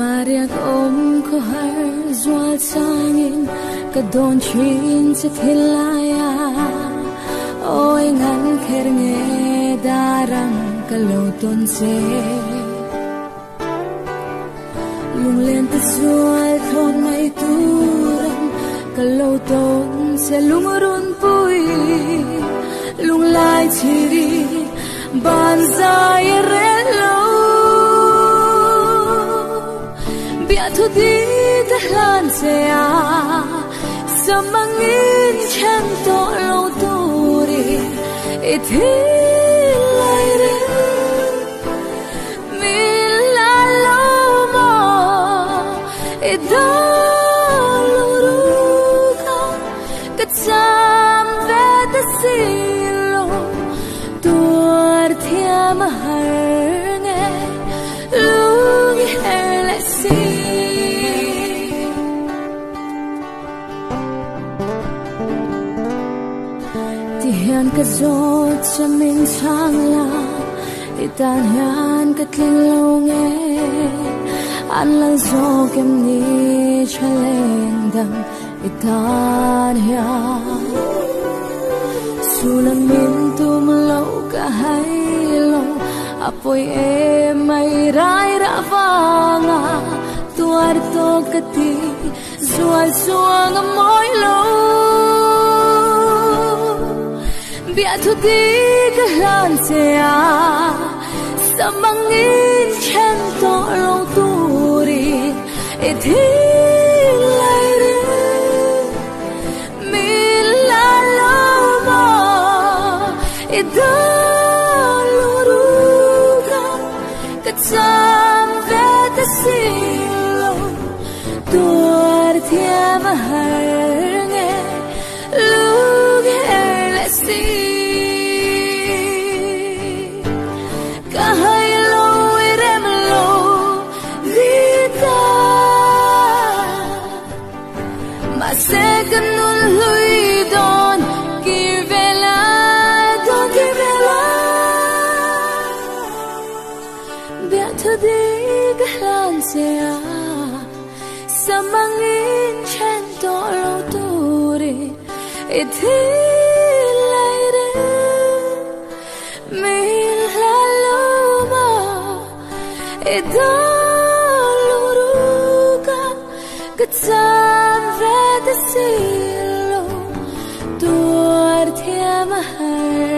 Mariak ko har zual sangin kadon chin sa thilaya oi ngan kher nge darang kaloton se lung len ta zual thon mai turam kaloton se lungurun pui lung lai chiri banzai relo thu đi ta lan se a samangin chan to lo turi e thi lai re mi la lo mo e da lo ru ka ka cham ve ta si lo tur thiam har nge lung her la si hian ka zot sa min sang la itan hian ka tling lo nge an lang zo kem ni chaleng dang itan hian sulam min tum lo ka hai lo apoi e mai rai ra vanga tuar to ka ti zual suang moi lo bia thu đi ka lan se a samangin chan to lo turi e thi lai re mi la lo mo e da lo ru ka cham ve ta si lo tuar thiam har nge lung her la si second nun lui don kirvela bia thu đi glan se a samangin chen to lo turi e thi lai re mi la lo ma e da lo ru ka cham ve ta si lo tuar thiam har